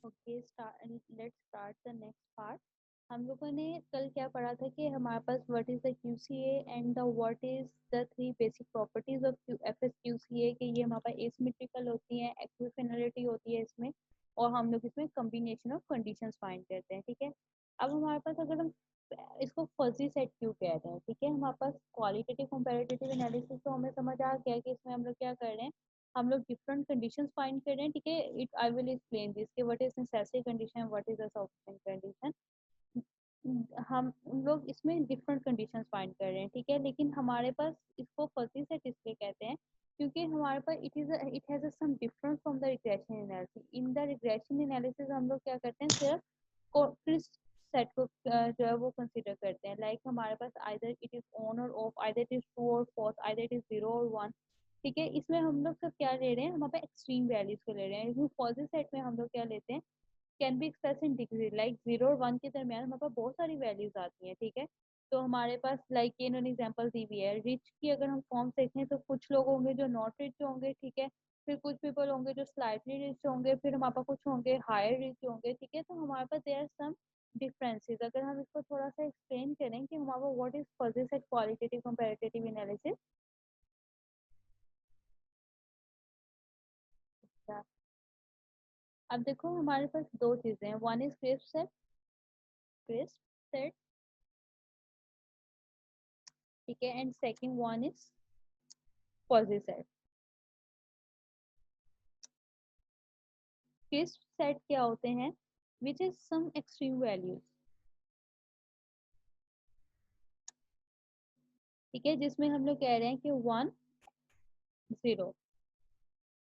Okay, let's start the next part. हम लोगों ने कल क्या पढ़ा था कि हमारे पास what is the QCA and the what is the three basic properties of FS QCA, कि ये हमारे पास एसिमेट्रिकल होती है, इक्विफिनलिटी होती है इसमें, और हम लोग इसमें कॉम्बिनेशन ऑफ कंडीशंस फाइंड करते हैं। ठीक है, अब हमारे पास अगर हम इसको फजी सेट क्यों कहते हैं, ठीक है, हमारे पास क्वालिटेटिव कंपैरेटिव एनालिसिस तो हमें समझ आ गया कि इसमें हम लोग क्या कर रहे हैं, हम लोग डिफरेंट कंडीशंस फाइंड कर रहे हैं। ठीक है, it I will explain this कि what is necessary condition, what is a sufficient condition. हम लोग इसमें डिफरेंट कंडीशंस फाइंड कर रहे हैं। ठीक है, लेकिन हमारे पास इसको फजी सेट इसलिए कहते हैं क्योंकि हमारे पास it has some difference from the regression analysis. In the regression analysis हम लोग क्या करते हैं, सिर्फ फिक्स सेट को जो है वो कंसीडर करते हैं। लाइक हमारे पास आइदर इट इज ऑन और off, either it is true और false, either it is zero और वन। ठीक है, इसमें हम लोग सब क्या ले रहे हैं, हमारे पास एक्सट्रीम वैल्यूज को ले रहे हैं। इसमें फॉजी सेट में हम लोग क्या लेते हैं, can be express in degree, like 0 और 1 के दरमियान हमारे पास बहुत सारी वैल्यूज आती हैं। ठीक है, तो हमारे पास लाइक ये इन्होंने एग्जांपल दी हुई है। रिच की अगर हम फॉर्म देखें तो कुछ लोग होंगे जो नॉट रिच होंगे। ठीक है, फिर कुछ पीपल होंगे जो स्लाइटली रिच होंगे, फिर हमारे पास कुछ होंगे हायर रिच होंगे। ठीक है, तो हमारे पास देयर आर सम डिफरेंसेस। अगर हम इसको थोड़ा सा एक्सप्लेन करें कि हमारे पास what is fuzzy set qualitative comparative analysis. अब देखो हमारे पास दो चीजें हैं, वन इज क्रिस्प सेट, ठीक है, and second one is fuzzy set. Crisp set क्या होते हैं, which is some extreme values. ठीक है, जिसमें हम लोग कह रहे हैं कि 1 0।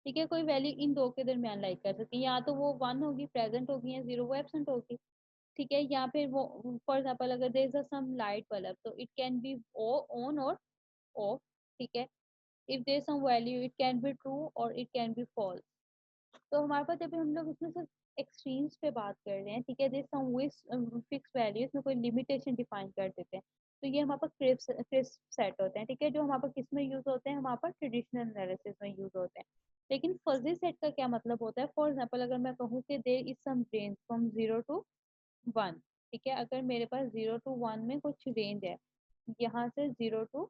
ठीक है, कोई वैल्यू इन दो के दरमियान लाइक कर सकती है, या तो वो 1 होगी प्रेजेंट होगी, या 0 वो एबसेंट होगी। ठीक है, या फिर वो फॉर एग्जाम्पल अगर there is some light bulb तो इट कैन बी ऑन और ऑफ। ठीक है, if there some value it can be true और इट कैन बी फॉल्स। तो हमारे पास जब हम लोग इसमें सिर्फ एक्सट्रीम्स पे बात कर रहे हैं, ठीक है, देयर सम फिक्स वैल्यू, इसमें कोई लिमिटेशन डिफाइन कर देते हैं, तो ये हमारे पास क्रिस्प सेट होते हैं। ठीक है, जो हमारे पास किस में यूज होते हैं, हमारे पास ट्रेडिशनल एनालिसिस में यूज होते हैं। लेकिन फजी सेट का क्या मतलब होता है, फॉर एग्जाम्पल अगर मैं कहूँ कि there is some range from 0 to 1। ठीक है, अगर मेरे पास 0 to 1 में कुछ रेंज है, यहाँ से 0 to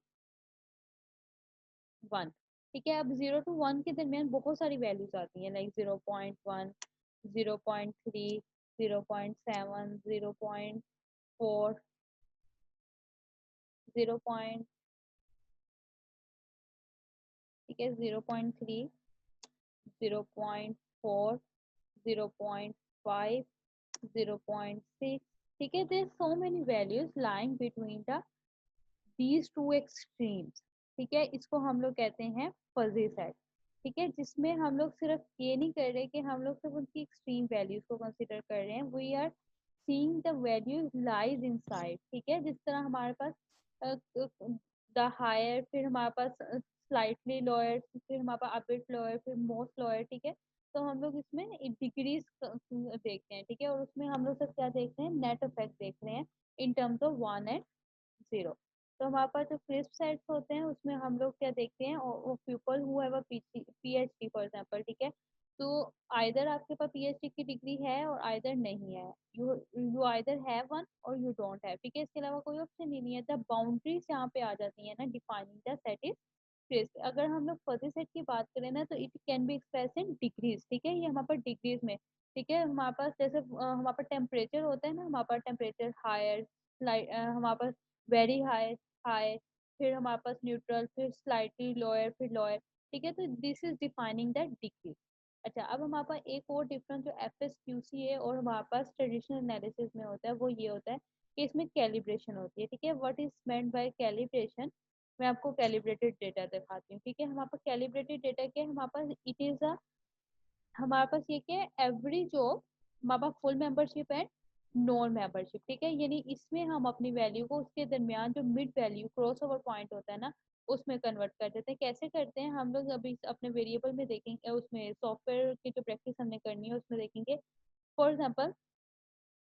1। ठीक है, अब 0 to 1 के दरमियान बहुत सारी वैल्यूज आती हैं, लाइक 0.1, 0.3, 0.7, 0.4, 0. ठीक है, 0.3, 0.4, 0.5, 0.6। ठीक है, there so many values lying between the these two extremes. ठीक है, इसको हम लोग कहते हैं फजी सेट। ठीक है, जिसमें हम लोग सिर्फ ये नहीं कर रहे कि हम लोग सिर्फ उनकी एक्सट्रीम वैल्यूज को कंसिडर कर रहे हैं, we are seeing the value lies inside. ठीक है, जिस तरह हमारे पास द हायर, फिर हमारे पास स्लाइटली लोअर, फिर हमारे पास अबिट लोअर, फिर मोस्ट लोअर। ठीक है, तो हम लोग इसमें डिग्रीज देखते हैं। ठीक है, और उसमें हम लोग सब क्या देखते हैं, नेट इफेक्ट देख रहे हैं इन टर्म्स ऑफ 1 and 0। तो हमारे पास जो क्रिस्प सेट्स होते हैं उसमें हम लोग क्या देखते हैं, people who have a PhD for example. ठीक है, तो आइदर आपके पास पीएचडी की डिग्री है और आइदर नहीं है, you you either have one और यू डोंट हैव। ठीक है, इसके अलावा कोई ऑप्शन ही नहीं है। द बाउंड्रीज यहाँ पे आ जाती है ना, defining the set is crisp. अगर हम लोग फजी सेट की बात करें ना, तो it can be express in degrees. ठीक है, ये हमारे पास डिग्रीज में। ठीक है, हमारे पास जैसे हमारे पास टेम्परेचर होता है ना, हमारे पास टेम्परेचर हायर, हमारे पास वेरी हाई, हाई, फिर हमारे पास न्यूट्रल, फिर स्लाइटली लोअर, फिर लोअर। ठीक है, तो this is defining that degree. अच्छा, अब हमारे पास एक और डिफरेंस जो एफ एस क्यू सी है और हमारे पास ट्रेडिशनल एनालिसिस में होता है, वो ये होता है कि इसमें कैलिब्रेशन होती है। ठीक है, what is meant by calibration, मैं आपको कैलिब्रेटेड डेटा दिखाती हूँ। ठीक है, हमारे पास कैलिब्रेटेड डेटा क्या है, हमारे पास इट इज अ, हमारे पास ये क्या है, एवरी जॉब, हमारे पास फुल मेंबरशिप है, नॉन मेंबरशिप। ठीक है, यानी इसमें हम अपनी वैल्यू को उसके दरमियान जो mid value cross over point होता है ना, उसमें कन्वर्ट कर देते हैं। कैसे करते हैं हम लोग अभी अपने वेरिएबल में देखेंगे, उसमें सॉफ्टवेयर की जो प्रैक्टिस हमने करनी है उसमें देखेंगे। फॉर एग्जाम्पल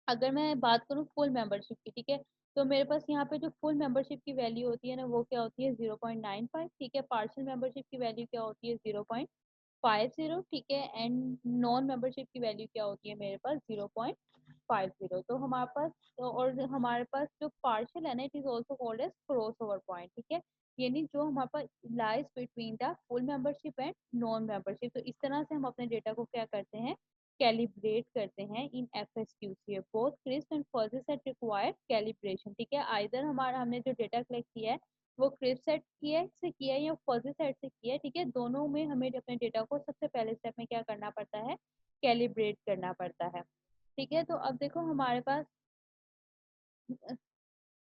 अगर मैं बात करूँ फुल मेंबरशिप की, ठीक है, तो मेरे पास यहाँ पे जो फुल मेंबरशिप की वैल्यू होती है ना, वो क्या होती है 0.95। ठीक है, पार्शियल मेंबरशिप की वैल्यू क्या होती है 0.5। 0.50, ठीक है, एंड नॉन मेंबरशिप की वैल्यू क्या होती है मेरे पास 0.50। तो हमारे पास, और हमारे पास जो पार्शियल है ना, it is also called as cross over point, ठीक है, यानी जो हमारे पास lies between the full membership and non membership. तो इस तरह से हम अपने डेटा को क्या करते हैं, कैलिब्रेट करते हैं in FSQC। Both crisp and fuzzy set required calibration, ठीक है, आइदर हमारा हमने जो डेटा कलेक्ट किया है वो क्रिस्प सेट किया से किया है या फuzzy सेट से किया है, ठीक है, दोनों में हमें अपने डेटा को सबसे पहले स्टेप में क्या करना पड़ता है, कैलिब्रेट करना पड़ता है, ठीक है। तो अब देखो हमारे पास,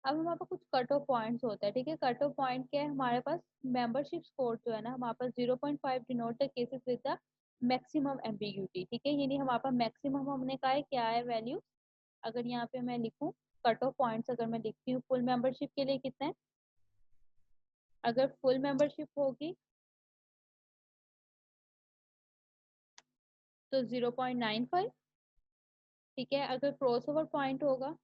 अब हमारे पास कुछ कट ऑफ पॉइंट्स होता है, ठीक है, कट ऑफ पॉइंट क्या है हमारे पास, मेंबरशिप स्कोर जो है ना हमारे पास 0.5 denote the cases with the maximum ambiguity, ठीक है, यानी हमारे पास मैक्सिमम हमने कहा है क्या है वैल्यू। अगर यहाँ पे मैं लिखूं कट ऑफ पॉइंट्स, अगर मैं लिखती हूँ फुल मेंबरशिप के लिए कितना है, अगर फुल मेंबरशिप होगी तो 0.95, ठीक है, अगर क्रॉस ओवर पॉइंट होगा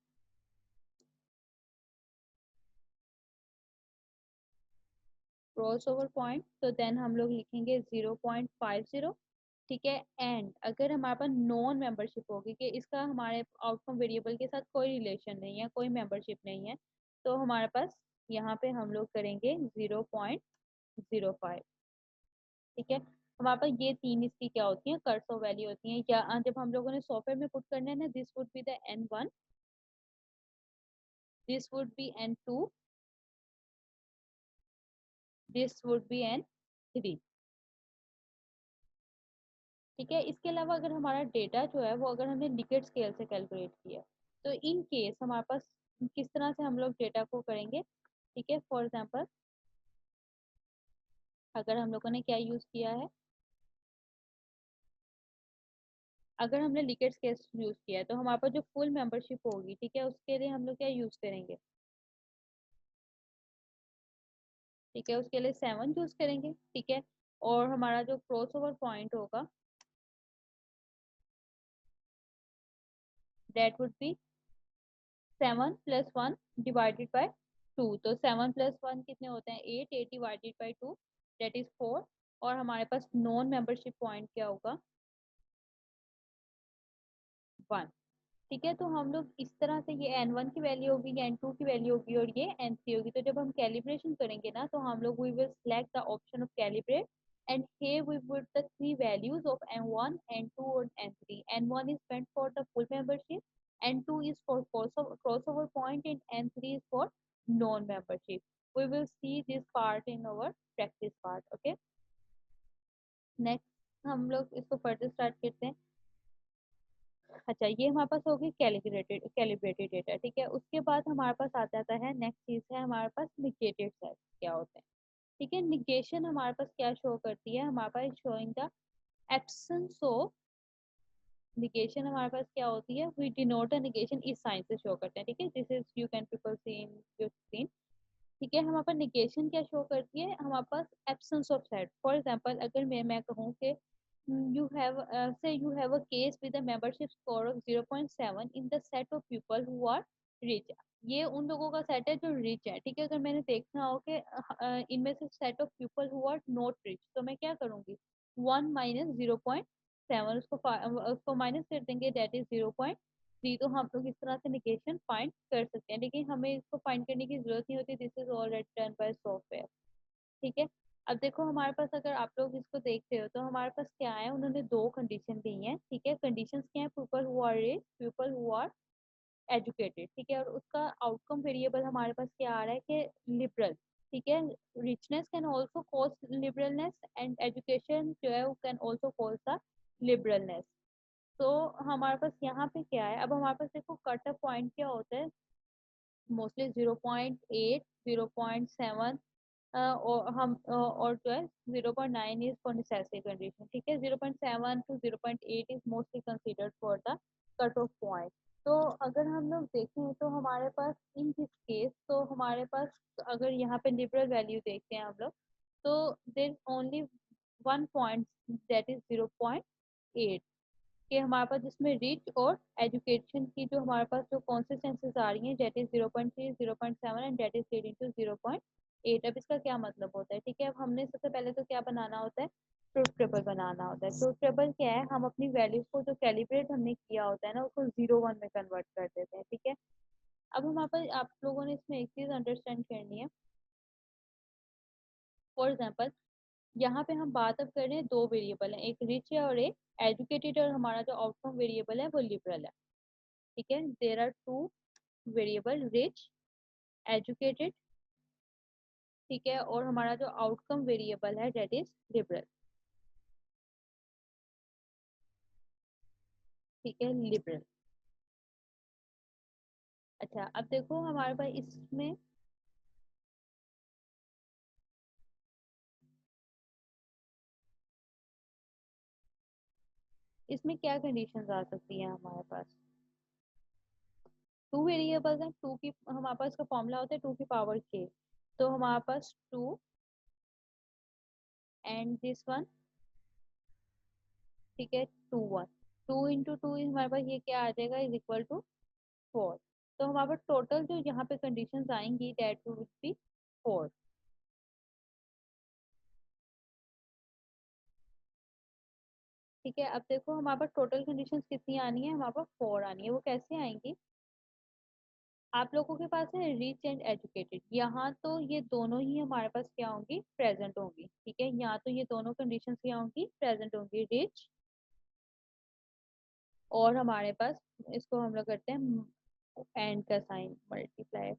क्रॉस ओवर पॉइंट तो देन हम लोग लिखेंगे 0.50, ठीक है, एंड अगर हमारे पास नॉन मेंबरशिप होगी कि इसका हमारे आउटकम वेरिएबल के साथ कोई रिलेशन नहीं है, कोई मेंबरशिप नहीं है, तो हमारे पास यहाँ पे हम लोग करेंगे 0.05, ठीक है। हमारे पास ये तीन इसकी क्या होती है, कर्सर वैल्यू होती है, या जब हम लोगों ने सॉफ्टवेयर में पुट करना है ना, this would be the N1, this would be N2, this would be N3, ठीक है। इसके अलावा अगर हमारा डेटा जो है वो अगर हमने लिकेट स्केल से कैलकुलेट किया तो इन केस हमारे पास किस तरह से हम लोग डेटा को करेंगे, ठीक है, फॉर एग्जांपल अगर हम लोगों ने क्या यूज किया है, अगर हमने लिकेट स्केल यूज किया है तो हमारे पास जो फुल मेंबरशिप होगी, ठीक है, उसके लिए हम लोग क्या यूज करेंगे, ठीक है, उसके लिए 7 यूज करेंगे, ठीक है, और हमारा जो क्रॉस ओवर पॉइंट होगा that would be 7 + 1 divided by 2। तो 7 + 1 कितने होते हैं 8, 8 डिवाइडेड बाय 2 दैट इज 4। और हमारे पास नॉन मेंबरशिप पॉइंट क्या होगा 1, ठीक है। तो हम लोग इस तरह से ये N1 की वैल्यू होगी, ये N2 की वैल्यू होगी और ये N3 होगी। तो जब हम कैलिब्रेशन करेंगे ना तो हम लोग we will select the option of calibrate and here we put the three values of N1, N2 and N3. N1 is meant for the full membership, N2 is for crossover point and N3 is for non-membership. We will see this part in our practice part. Okay, next हम लोग इसको further start करते हैं। अच्छा, ये हमारे पास होगी calibrated data, ठीक है। उसके बाद हमारे पास आ जाता है नेक्स्ट चीज है हमारे पास निगेटेड सेट क्या होते हैं, ठीक है। निगेशन हमारे पास क्या शो करती है, हमारे पास showing the absence of negation, हमारे पास क्या होती है, वी डिनोट अ निगेशन इस साइन से शो करते हैं, ठीक है, this is you can people see in your screen, ठीक है। हमारे पास निगेशन क्या शो करती है, हमारे पास absence of set. For example अगर मैं कहूँ कि you have say you have a case with a membership score of 0.7 in the set of people who are rich। ये उन लोगों का सेट है जो रिच है, ठीक है। अगर मैंने देखना हो कि इनमें से set of people who are not rich तो मैं क्या करूंगी 1 माइनस 0.7 उसको माइनस कर देंगे दैट इज 0.3। तो हम लोग इस तरह से निगेशन फाइंड कर सकते हैं, लेकिन हमें इसको फाइंड करने की जरूरत नहीं होती, this is already done by software, ठीक है। अब देखो हमारे पास अगर आप लोग इसको देखते हो तो हमारे पास क्या है, उन्होंने दो कंडीशन दी हैं, ठीक है। कंडीशंस क्या है, people who are rich, people who are educated, ठीक है, और उसका आउटकम वेरिएबल हमारे पास क्या आ रहा है कि लिबरल, ठीक है। Richness can also cause liberalness and education जो है वो can also cause the liberalness. तो हमारे पास यहाँ पे क्या है, अब हमारे पास देखो कट ऑफ पॉइंट क्या होता है, मोस्टली 0.8, 0.7 और हम और जो है 0.9 इज फॉर नेसेसरी कंडीशन, ठीक है। 0.7 to 0.8 is mostly considered for the cut off point. तो अगर हम लोग देखें तो हमारे पास इन दिस केस तो हमारे पास अगर यहाँ पे लिबरल वैल्यू देखते हैं हम लोग तो देर only one point that is 0.8 कि हमारे पास जिसमें रिच और एजुकेशन की जो हमारे पास जो कॉन्सिस्टेंसीज आ रही हैं that is 0.3, 0.7 and that is leading to 0.8। अब इसका क्या मतलब होता है, ठीक है। अब हमने सबसे पहले तो क्या बनाना होता है, ट्रुथ टेबल बनाना होता है। ट्रुथ टेबल क्या है, हम अपनी वैल्यूज को जो कैलिब्रेट हमने किया होता है ना, उसको 0 1 में कन्वर्ट कर देते हैं, ठीक है। अब हम आप लोगों ने इसमें एक चीज अंडरस्टैंड करनी है। फॉर एग्जाम्पल, यहाँ पे हम बात अब कर रहे हैं, दो वेरिएबल है, एक रिच है और एक एजुकेटेड, और हमारा जो आउटकम वेरिएबल है वो लिबरल है, ठीक है। There are two variable, rich, educated, ठीक है, और हमारा जो आउटकम वेरिएबल है दैट इज लिबरल, ठीक है, लिबरल। अच्छा, अब देखो हमारे पास इसमें क्या कंडीशंस आ सकती हैं हमारे पास। टू वेरिएबल्स हैं, टू की हमारे पास का फॉर्मूला होता है 2 की पावर k, तो हमारे पास 2 एंड दिस वन, ठीक है, 2 1, 2 × 2 हमारे पास ये क्या आ जाएगा, इज इक्वल टू 4। तो हमारे पास टोटल जो यहाँ पे कंडीशंस आएंगी दैट वुड बी 4, ठीक है। अब देखो हमारे पास टोटल कंडीशंस कितनी आनी है, हमारे पास 4 आनी है। वो कैसे आएंगी, आप लोगों के पास है रिच एंड एजुकेटेड, यहाँ तो ये दोनों ही हमारे पास क्या होंगी, प्रेजेंट होंगी, ठीक है। यहाँ तो ये दोनों कंडीशंस क्या होंगी, प्रेजेंट होंगी, रिच, और हमारे पास इसको हम लोग करते हैं एंड का साइन, मल्टीप्लाई,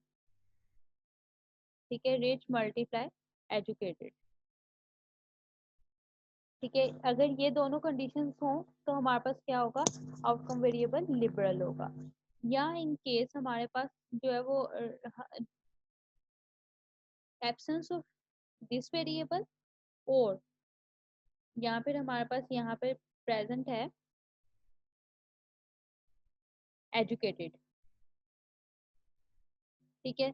ठीक है, रिच मल्टीप्लाई एजुकेटेड, ठीक है। अगर ये दोनों कंडीशंस हों तो हमारे पास क्या होगा, आउटकम वेरिएबल लिबरल होगा। या इन केस हमारे पास जो है वो एब्सेंस ऑफ दिस वेरिएबल, और यहाँ पे हमारे पास यहाँ पे प्रेजेंट है एजुकेटेड, ठीक है।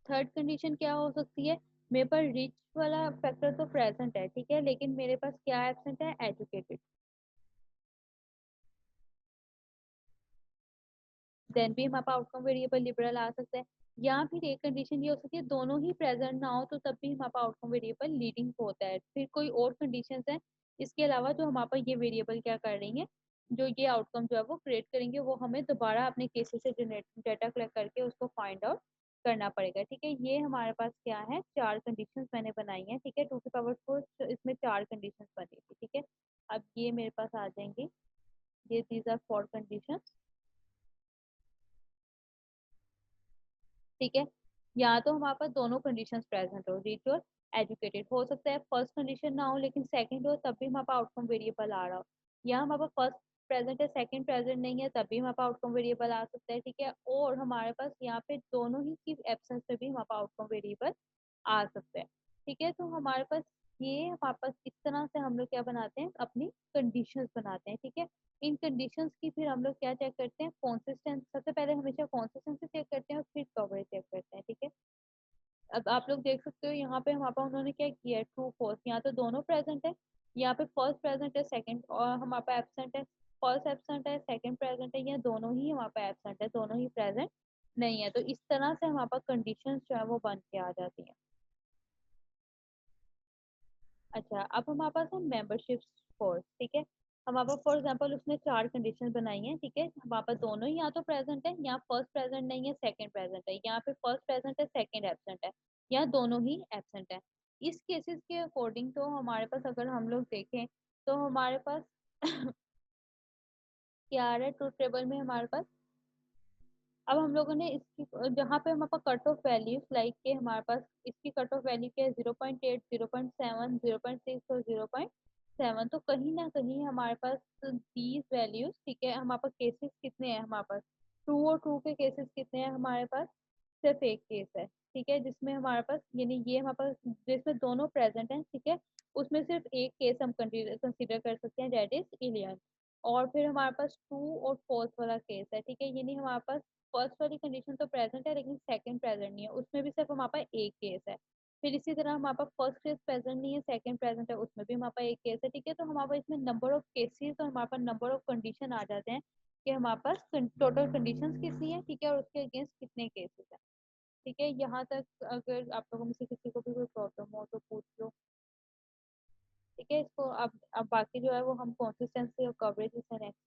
थर्ड कंडीशन क्या हो सकती है, मेरे पास रिच वाला फैक्टर तो प्रेजेंट है, ठीक है, लेकिन मेरे पास क्या एब्सेंट है, एजुकेटेड, देन भी हमारे पास आउटकम वेरिएबल लिबरल आ सकता है। या फिर एक कंडीशन ये हो सकती है दोनों ही प्रेजेंट ना हो तो तब भी हमारे पास आउटकम वेरिएबल लीडिंग होता है। फिर कोई और कंडीशंस है इसके अलावा जो हमारे पास ये वेरिएबल क्या कर रही है, जो ये आउटकम जो है वो क्रिएट करेंगे, वो हमें दोबारा अपने केसेस से जनरेट डाटा कलेक्ट करके उसको फाइंड आउट करना पड़ेगा, ठीक है। ये हमारे पास क्या है, चार कंडीशंस मैंने बनाई है, ठीक है। 2 की पावर 4 इसमें चार कंडीशंस बनेगी, ठीक है। अब ये मेरे पास आ जाएंगी, ये दीज आर 4 कंडीशंस, ठीक है। या तो हमारे पास दोनों कंडीशंस प्रेजेंट हो, रिच और एजुकेटेड, हो सकता है फर्स्ट कंडीशन ना हो लेकिन सेकंड हो, तब भी हमारे पास आउटकम वेरिएबल आ रहा हो। या हमारे पास फर्स्ट प्रेजेंट है, सेकंड प्रेजेंट नहीं है, तब भी हमारे पास आउटकम वेरिएबल आ सकता है, ठीक है। और हमारे पास यहाँ पे दोनों ही की एब्सेंस में भी हमारे पास आउटकम वेरिएबल आ सकता है, ठीक है। तो हमारे पास ये हमारे पास इस तरह से हम लोग क्या बनाते हैं, अपनी कंडीशंस बनाते हैं, ठीक है। इन कंडीशंस की फिर हम लोग क्या चेक करते हैं, कंसिस्टेंस, सबसे पहले हमेशा कंसिस्टेंसी चेक करते हैं और फिर कवरेज चेक करते हैं, ठीक है। अब आप लोग देख सकते हो यहाँ पे हमारे पास उन्होंने क्या किया है, ट्रू फॉल्स, यहाँ तो दोनों प्रेजेंट है, यहाँ पे फर्स्ट प्रेजेंट है, सेकंड और हमारे पास एब्सेंट है, फर्स्ट एब्सेंट है, सेकंड प्रेजेंट है, ये दोनों ही हमारे पास एब्सेंट है, दोनों ही प्रेजेंट नहीं है। तो इस तरह से हमारे पास कंडीशंस जो है वो बन के आ जाती है। अच्छा, अब हमारे पास है मेंबरशिप स्कोर, ठीक है। हमारे पास फॉर एग्जांपल उसने चार कंडीशन बनाई है, ठीक है। हमारे पास दोनों ही यहाँ तो प्रेजेंट है, यहाँ फर्स्ट प्रेजेंट नहीं है, सेकंड प्रेजेंट है, यहाँ पे फर्स्ट प्रेजेंट है, सेकंड एब्सेंट है, यहाँ दोनों ही एब्सेंट है। इस केसेस के अकॉर्डिंग तो हमारे पास अगर हम लोग देखें तो हमारे पास क्या आ रहा है ट्रूथ टेबल में हमारे पास। अब हम लोगों ने इसकी जहाँ पे हमारे पास कट ऑफ वैल्यूज लाइक के हमारे पास इसकी कट ऑफ वैल्यू क्या है, 0.8, 0.7, 0.6 और 0.7, तो कहीं ना कहीं हमारे पास दीज वैल्यूज, ठीक है। हमारे पास केसेस कितने हैं, हमारे पास ट्रू और ट्रू के केसेस कितने हैं, हमारे पास सिर्फ एक केस है, ठीक है, जिसमें हमारे पास यानी ये हमारे पास जिसमें दोनों प्रेजेंट हैं, ठीक है, उसमें सिर्फ एक केस हम कंसीडर कर सकते हैं, दैट इज इलियन। और फिर हमारे पास ट्रू और फॉल्स वाला केस है, ठीक है, यानी हमारे पास फर्स्ट वाली कंडीशन तो प्रेजेंट है लेकिन सेकंड प्रेजेंट नहीं है, उसमें भी सिर्फ हमारे पास एक केस है। फिर इसी तरह हमारे पास फर्स्ट केस प्रेजेंट नहीं है, सेकंड प्रेजेंट है, उसमें भी हमारे पास एक केस है, ठीक है। तो हमारे पास इसमें नंबर ऑफ केसेस और हमारे पास नंबर ऑफ कंडीशन आ जाते हैं कि हमारे पास टोटल कंडीशंस कितनी है, ठीक है, और उसके अगेंस्ट कितने केसेस है, ठीक है। यहाँ तक अगर आप लोगों में से किसी को भी कोई प्रॉब्लम हो तो पूछ लो। ठीक है, इसको अब बाकी जो है वो हम कंसिस्टेंसी और कवरेज इसे नेक्स्ट